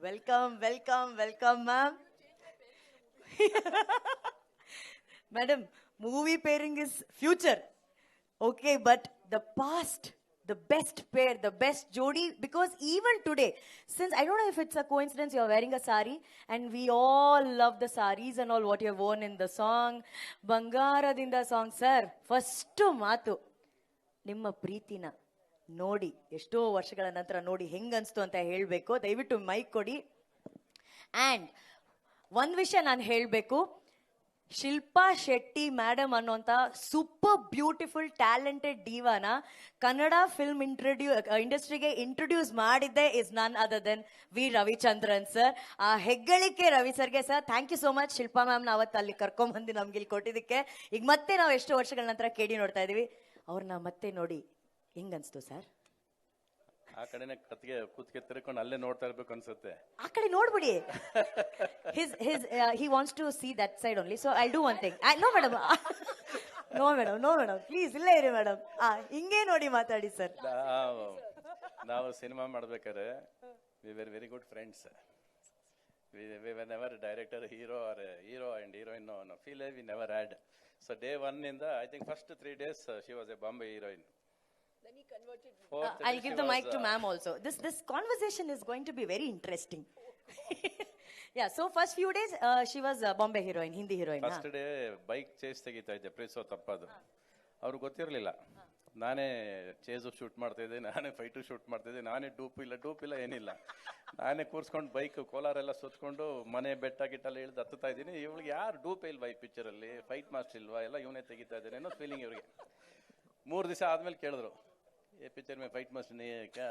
welcome, ma'am. Madam, movie pairing is future. Okay, but the past, the best pair, the best jodi, because even today, since I don't know if it's a coincidence you're wearing a sari, and we all love the saris and all what you've worn in the song, Bangaradinda song, sir, first ಮಾತು ನಿಮ್ಮ ಪ್ರೀತಿನ ನೋಡಿ ಎಷ್ಟೋ ವರ್ಷಗಳ ನಂತರ ನೋಡಿ ಹೆಂಗನ್ಸ್ತು ಅಂತ ಹೇಳಬೇಕು. ದಯವಿಟ್ಟು ಮೈಕ್ ಕೊಡಿ. ಆ್ಯಂಡ್ ಒಂದು ವಿಷಯ ನಾನು ಹೇಳಬೇಕು, ಶಿಲ್ಪಾ ಶೆಟ್ಟಿ ಮೇಡಮ್ ಅನ್ನೋಂಥ ಸೂಪರ್ ಬ್ಯೂಟಿಫುಲ್ ಟ್ಯಾಲೆಂಟೆಡ್ ಡಿವಾನ ಕನ್ನಡ ಫಿಲ್ಮ್ ಇಂಡಸ್ಟ್ರಿಗೆ ಇಂಟ್ರೊಡ್ಯೂಸ್ ಮಾಡಿದ್ದೆ is none other than V Ravichandran sir. ಆ ಹೆಗ್ಗಳಿಕೆ ರವಿ ಸರ್ಗೆ sir. Thank you so much Shilpa ಮ್ಯಾಮ್ನ ಅವತ್ತು ಅಲ್ಲಿ ಕರ್ಕೊಂಬಂದು ನಮ್ಗೆ ಇಲ್ಲಿ ಕೊಟ್ಟಿದ್ದಕ್ಕೆ. ಈಗ ಮತ್ತೆ ನಾವು ಎಷ್ಟೋ ವರ್ಷಗಳ ನಂತರ ಕೇಳಿ ನೋಡ್ತಾ ಇದೀವಿ. ಅವ್ರನ್ನ ಮತ್ತೆ ನೋಡಿ ಹೆಂಗನ್ಸ್ತು ಸರ್? ಆ ಕಡೆನೆ ಕತ್ಗೆ ಕೂತ್ಕೆ ತಿರ್ಕೊಂಡು ಅಲ್ಲೇ ನೋಡ್ತಾ ಇರ್ಬೇಕು ಅನ್ಸುತ್ತೆ. ಆ ಕಡೆ ನೋಡ್ಬಿಡಿ. he wants to see that side only, so I'll do one thing. No madam, no madam, please ಇಲ್ಲೇ ಇರಿ ಮೇಡಮ್. ಹಿಂಗೆ ನೋಡಿ ಮಾತಾಡಿ ಸರ್. ನಾವು ಸಿನಿಮಾ ಮಾಡ್ಬೇಕಾದ್ರೆ we were very good friends. We were never director, hero and heroine. No feel we never had. So day one in the, I think first 3 days she was a Bombay heroine. Then he converted me. I'll give the mic to ma'am also. This conversation is going to be very interesting. Yeah, so first few days she was Bombay heroine, Hindi heroine. First day bike chase ತೆಗಿತಾ ಇದ್ದೆ, ಪ್ರೀಸೋ ತಪ್ಪದು. ಅವ್ರಿಗೆ ಗೊತ್ತಿರಲಿಲ್ಲ. ನಾನೇ chase shoot ಮಾಡ್ತಾ ಇದ್ದೆ, ನಾನೇ fight shoot ಮಾಡ್ತಾ ಇದ್ದೆ, ನಾನೇ ಡೂಪ್ ಇಲ್ಲ ಏನಿಲ್ಲ. ನಾನೇ ಕೂರ್ಸ್ಕೊಂಡು ಬೈಕ್ ಕೋಲಾರೆಲ್ಲ ಸುತ್ಕೊಂಡು ಮನೆ ಬೆಟ್ಟ ಗಿಟ್ಟೆಲ್ಲ ಇಳಿದು ಹತ್ತುತ್ತಾ ಇದ್ದೀನಿ. ಇವಳಿಗೆ ಯಾರು ಡೂಪ್ ಇಲ್ವಾ ಈ ಪಿಕ್ಚರಲ್ಲಿ, ಫೈಟ್ ಮಾಸ್ಟರ್ ಇಲ್ವಾ, ಎಲ್ಲ ಇವನೇ ತೆಗಿತಾ ಇದ್ದಾನೆ ಅನ್ನೋ ಫೀಲಿಂಗ್ ಇವ್ರಿಗೆ. 3 ದಿವಸ ಆದ್ಮೇಲೆ ಕೇಳಿದ್ರು, ये पिक्चर में फाइट मास्टर नहीं है क्या,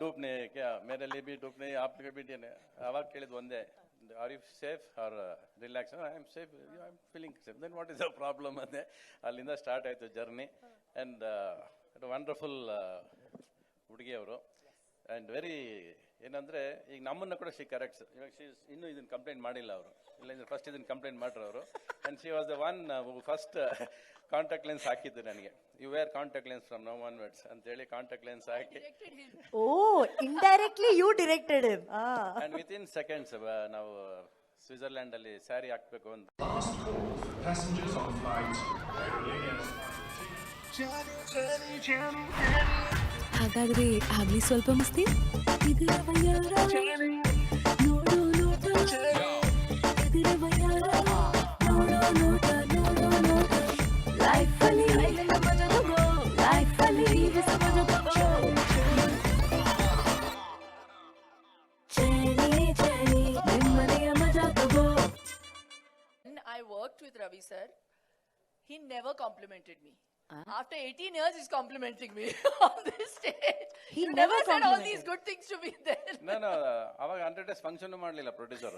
डूप नहीं है क्या, मेरे लिए भी डूप नहीं है, आप भी नहीं है. आवाज ಕೇಳಿದ್ ಒಂದೇ, are you safe are relax? I am safe, I am feeling safe. Then what is the problem ಅಂದೆ. ಅಲ್ಲಿಂದ ಸ್ಟಾರ್ಟ್ ಆಯಿತು ಜರ್ನಿ. ಆ್ಯಂಡ್ ವಂಡರ್ಫುಲ್ ಹುಡುಗಿ ಅವರು. ಆ್ಯಂಡ್ ವೆರಿ ಏನಂದರೆ, ಈಗ ನಮ್ಮನ್ನು ಕೂಡ ಶಿ ಕರೆಕ್ಟ್ಸ್. ಇವಾಗ ಇನ್ನೂ ಇದನ್ನು ಕಂಪ್ಲೇಂಟ್ ಮಾಡಿಲ್ಲ ಅವರು, ಇಲ್ಲ ಫಸ್ಟ್ ಇದನ್ನು ಕಂಪ್ಲೇಂಟ್ ಮಾಡ್ರು ಅವರು. And she was the one first contact lens ಹಾಕಿದ್ದು ನನಗೆ. You wear contact lens from now onwards ಅಂತೇಳಿ ಕಾಂಟ್ಯಾಕ್ಟ್ ಲೆನ್ಸ್ ಹಾಕಿ, oh indirectly you directed him. And within seconds ನಾವು ಸ್ವಿಟ್ಜರ್ಲ್ಯಾಂಡ್ ಅಲ್ಲಿ ಸ್ಯಾರಿ ಹಾಕ್ಬೇಕು ಅಂತ. ಹಾಗಾದ್ರೆ ಆಗ್ಲಿ ಸ್ವಲ್ಪ ಮಸ್ತಿ. I worked with Ravi sir. He never complimented me. After 18 years, he's complimenting me on this stage. He you never said all complimented. these good things to me then. No, ಅವಾಗ 100 days function ಮಾಡಲಿಲ್ಲ producer.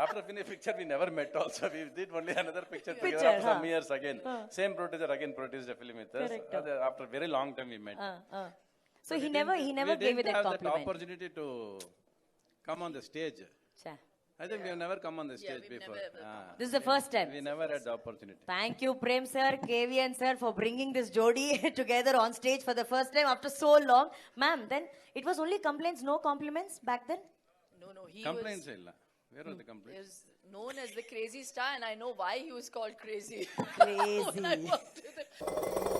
After finish picture we never met also. We did only another picture together after some years again. Same producer again produced a film with us. After very long time we met. So he never gave you that that compliment. opportunity to come on the stage. Cha. I think we have never come on the stage we before. never. This is the first time. We never had the opportunity. Thank you, Prem sir, KVN sir, for bringing this jodi together on stage for the first time after so long. Ma'am, then it was only complaints, no compliments back then? No, he Complaints ಇಲ್ಲ. Where are the complaints? was known as the crazy star, and I know why he was called crazy. Crazy. When I worked with him.